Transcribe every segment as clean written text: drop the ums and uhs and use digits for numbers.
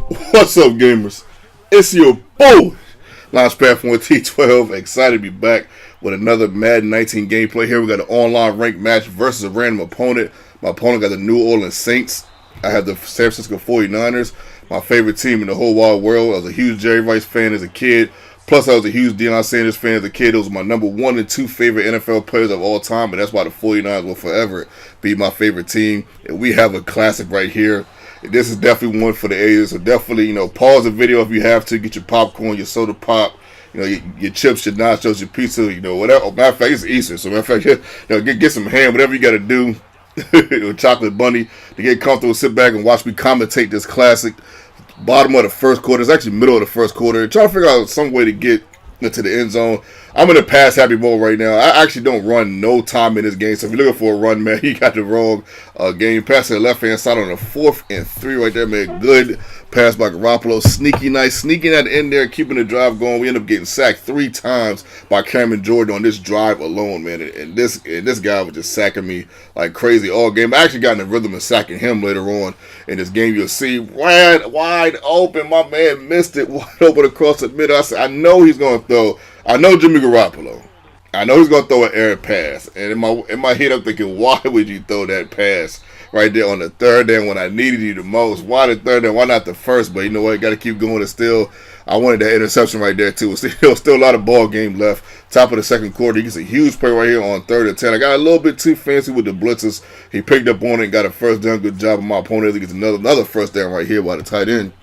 What's up, gamers? It's your boy, Launchpad from T12. Excited to be back with another Madden 19 gameplay. Here we got an online ranked match versus a random opponent. My opponent got the New Orleans Saints. I have the San Francisco 49ers, my favorite team in the whole wide world. I was a huge Jerry Rice fan as a kid. Plus, I was a huge Deion Sanders fan as a kid. Those were my number 1 and 2 favorite NFL players of all time, and that's why the 49ers will forever be my favorite team. And we have a classic right here. This is definitely one for the ages, so definitely, pause the video if you have to. Get your popcorn, your soda pop, your chips, your nachos, your pizza, whatever. Oh, matter of fact, it's Easter, so matter of fact, get some ham, whatever you got to do. Chocolate bunny to get comfortable, sit back and watch me commentate this classic. Bottom of the first quarter, it's actually middle of the first quarter. Trying to figure out some way to get into the end zone. I'm in a pass happy mode right now. I actually don't run no time in this game, so if you're looking for a run, man, you got the wrong game. Pass to the left hand side on the 4th and 3 right there, man. Good pass by Garoppolo. Sneaking at the end there, keeping the drive going. We end up getting sacked 3 times by Cameron Jordan on this drive alone, man. And this guy was just sacking me like crazy all game. I actually got in the rhythm of sacking him later on in this game. You'll see wide open. My man missed it wide open across the middle. I said, I know he's going to throw. I know Jimmy Garoppolo. I know he's going to throw an air pass. And in my head, I'm thinking, why would you throw that pass right there on the third down when I needed you the most? Why the third down? Why not the first? But you know what? Got to keep going. I wanted that interception right there, too. There was still a lot of ball game left. Top of the second quarter. He gets a huge play right here on 3rd and 10. I got a little bit too fancy with the blitzes. He picked up on it and got a first down. Good job of my opponent. He gets another first down right here by the tight end.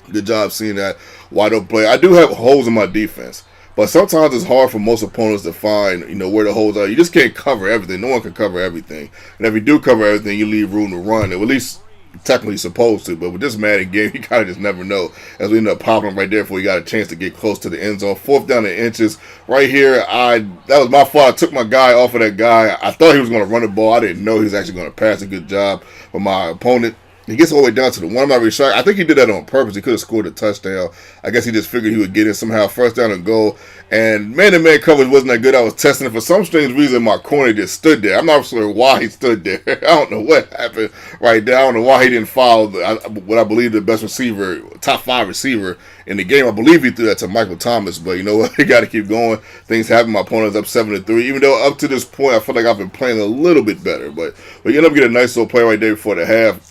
Good job seeing that wide open play. I do have holes in my defense. But sometimes it's hard for most opponents to find, where the holes are. You just can't cover everything. No one can cover everything. And if you do cover everything, you leave room to run. Or at least technically supposed to. But with this Madden game, you kind of just never know. As we end up popping right there before we got a chance to get close to the end zone. 4th down in inches. Right here, that was my fault. I took my guy off of that guy. I thought he was going to run the ball. I didn't know he was actually going to pass. A good job. But my opponent, he gets all the way down to the 1. I'm not really sure. I think he did that on purpose. He could have scored a touchdown. I guess he just figured he would get in somehow. First down and goal. And man-to-man coverage wasn't that good. I was testing it. For some strange reason, my corner just stood there. I'm not sure why he stood there. I don't know what happened right there. I don't know why he didn't follow what I believe the best receiver, top 5 receiver in the game. I believe he threw that to Michael Thomas. But you know what? You got to keep going. Things happen. My opponent's up 7-3. Even though up to this point, I feel like I've been playing a little bit better. But you end up getting a nice little play right there before the half.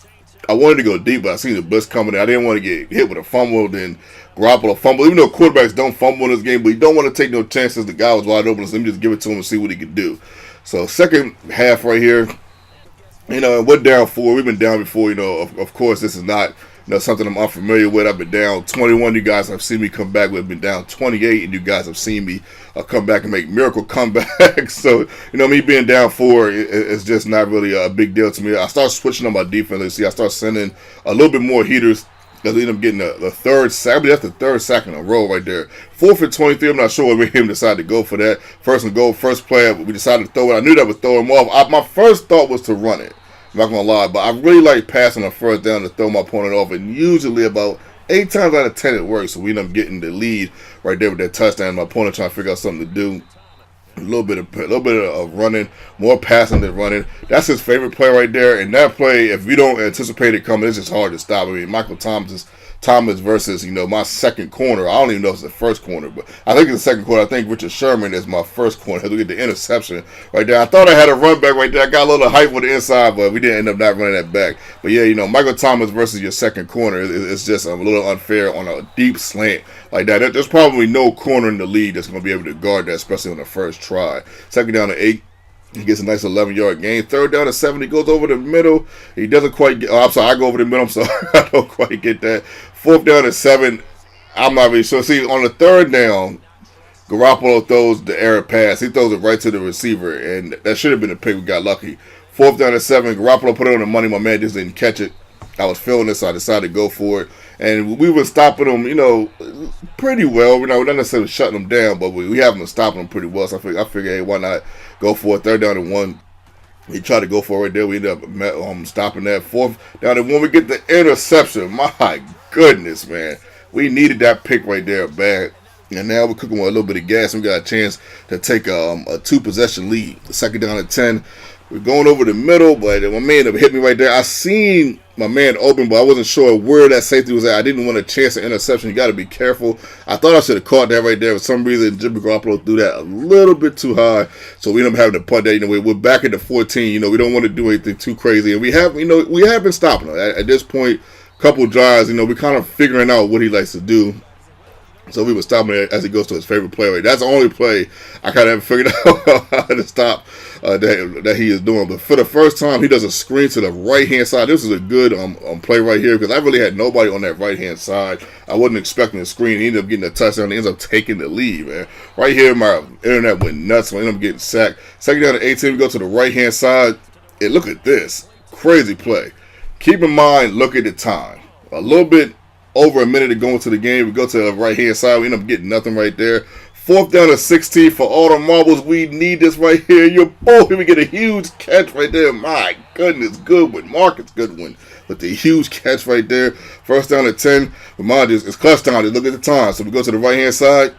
I wanted to go deep, but I seen the blitz coming in. I didn't want to get hit with a fumble, then Garoppolo fumble. Even though quarterbacks don't fumble in this game, but you don't want to take no chances. The guy was wide open, so let me just give it to him and see what he could do. So second half right here, and we're down 4. We've been down before. Of course, this is not something I'm unfamiliar with. I've been down 21. You guys have seen me come back. We've been down 28, and you guys have seen me come back and make miracle comebacks. So, me being down 4 is just not really a big deal to me. I start switching on my defense. See, I start sending a little bit more heaters. Because we end up getting the 3rd sack. I mean, that's the 3rd sack in a row right there. 4th and 23. I'm not sure why we him decided to go for that. First and goal, first play. We decided to throw it. I knew that would throw him off. My first thought was to run it. I'm not going to lie. But I really like passing on first down to throw my opponent off. And usually about 8 times out of 10 it works. So we end up getting the lead right there with that touchdown. My opponent trying to figure out something to do. A little bit of running, more passing than running. That's his favorite play right there. And that play, if you don't anticipate it coming, it's just hard to stop. I mean, Michael Thomas versus, my second corner. I don't even know if it's the first corner, but I think it's the second corner. I think Richard Sherman is my first corner. We get the interception right there. I thought I had a run back right there. I got a little hype with the inside, but we didn't end up not running that back. But yeah, Michael Thomas versus your second corner is just a little unfair on a deep slant like that. There's probably no corner in the league that's going to be able to guard that, especially on the first try. Second down to 8. He gets a nice 11-yard gain. 3rd down to 7. He goes over the middle. He doesn't quite get... I'm sorry, I go over the middle. I'm sorry. I don't quite get that. 4th down to 7. I'm not really sure. See, on the 3rd down, Garoppolo throws the error pass. He throws it right to the receiver, and that should have been a pick. We got lucky. 4th down to 7. Garoppolo put it on the money. My man just didn't catch it. I was feeling this, so I decided to go for it. And we were stopping them, pretty well. We're not necessarily shutting them down, but we have them stopping them pretty well. So I figured, hey, why not go for it? 3rd down and 1. He tried to go for it right there. We ended up stopping that. 4th down and 1. We get the interception. My goodness, man. We needed that pick right there bad. And now we're cooking with a little bit of gas. We got a chance to take a 2-possession lead. 2nd down and 10. We're going over the middle, but my man hit me right there. I seen my man open, but I wasn't sure where that safety was at. I didn't want to chance an interception. You got to be careful. I thought I should have caught that right there. For some reason, Jimmy Garoppolo threw that a little bit too high, so we ended up having to punt that. We're back at the 14. We don't want to do anything too crazy, and we have been stopping him at this point. Couple drives, we're kind of figuring out what he likes to do. So we were stopping it as he goes to his favorite play. Right? That's the only play I kind of figured out how to stop that he is doing. But for the first time, he does a screen to the right-hand side. This is a good play right here because I really had nobody on that right-hand side. I wasn't expecting a screen. He ended up getting a touchdown. He ends up taking the lead, man. Right here, my internet went nuts. So I ended up getting sacked. Second down to 18, we go to the right-hand side. And look at this. Crazy play. Keep in mind, look at the time. A little bit over a minute to go into the game. We go to the right-hand side. We end up getting nothing right there. Fourth down to 16 for all the marbles. We need this right here. Your boy, we get a huge catch right there. My goodness, Goodwin. Marcus Goodwin with the huge catch right there. First down to 10. Remind you, it's clutch time. Just look at the time. So we go to the right-hand side.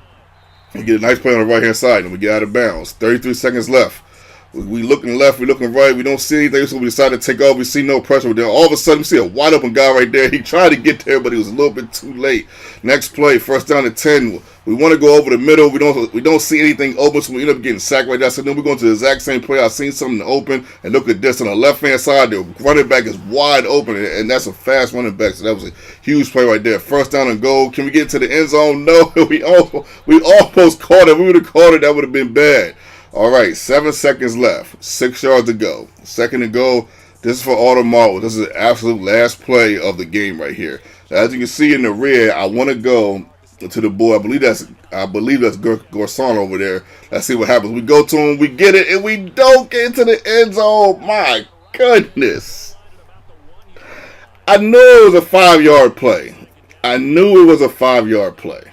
We get a nice play on the right-hand side, and we get out of bounds. 33 seconds left. We looking left, we looking right, we don't see anything, so we decide to take off. We see no pressure. Then all of a sudden, we see a wide open guy right there. He tried to get there, but he was a little bit too late. Next play, first down to 10. We want to go over the middle. We don't see anything open, so we end up getting sacked right there. So then we're going to the exact same play. I seen something open, and look at this on the left hand side. The running back is wide open, and that's a fast running back. So that was a huge play right there. First down and goal. Can we get to the end zone? No, we almost caught it. If we would have caught it, that would have been bad. All right, 7 seconds left. 6 yards to go. Second and goal. This is for all the marbles. This is the absolute last play of the game right here. Now, as you can see in the red, I want to go to the boy. I believe that's Gorson over there. Let's see what happens. We go to him, we get it, and we don't get into the end zone. My goodness. I knew it was a 5-yard play.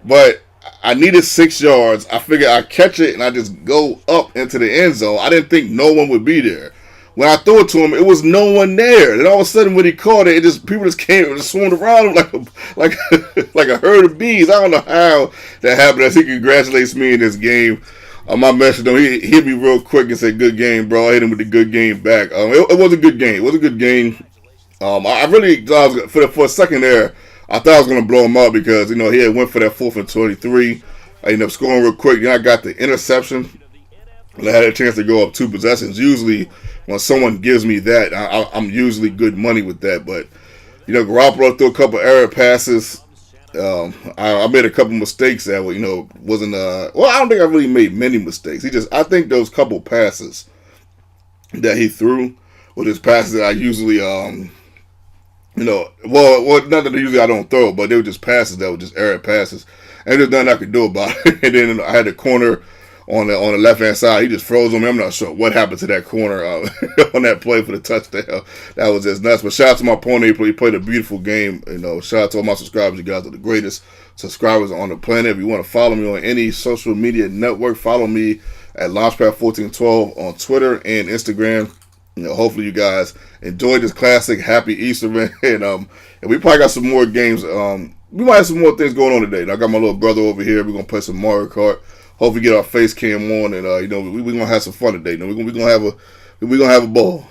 But I needed 6 yards. I figured I'd catch it and I just go up into the end zone. I didn't think no one would be there. When I threw it to him, it was no one there. And all of a sudden, when he caught it, people just came and just swarmed around him like a herd of bees. I don't know how that happened. As he congratulates me in this game. I mentioned him. He hit me real quick and said, "Good game, bro." I hit him with the good game back. It was a good game. It was a good game. I really thought for a second there, I thought I was going to blow him out because, he had went for that 4th and 23. I ended up scoring real quick. Then I got the interception. And I had a chance to go up 2 possessions. Usually, when someone gives me that, I'm usually good money with that. But, Garoppolo threw a couple error passes. I made a couple mistakes that, wasn't, well, I don't think I really made many mistakes. I think those couple passes that he threw were just passes that I usually, not that usually I don't throw, but they were just passes that were just error passes. And there's nothing I could do about it. And then I had the corner on the left-hand side. He just froze on me. I'm not sure what happened to that corner on that play for the touchdown. That was just nuts. But shout out to my opponent. He played a beautiful game. Shout out to all my subscribers. You guys are the greatest subscribers on the planet. If you want to follow me on any social media network, follow me at Launchpad1412 on Twitter and Instagram. Hopefully you guys enjoyed this classic. Happy Easter, man. And we probably got some more games. We might have some more things going on today. I got my little brother over here. We're gonna play some Mario Kart. Hopefully get our face cam on, and we're gonna have some fun today. We're gonna have a ball.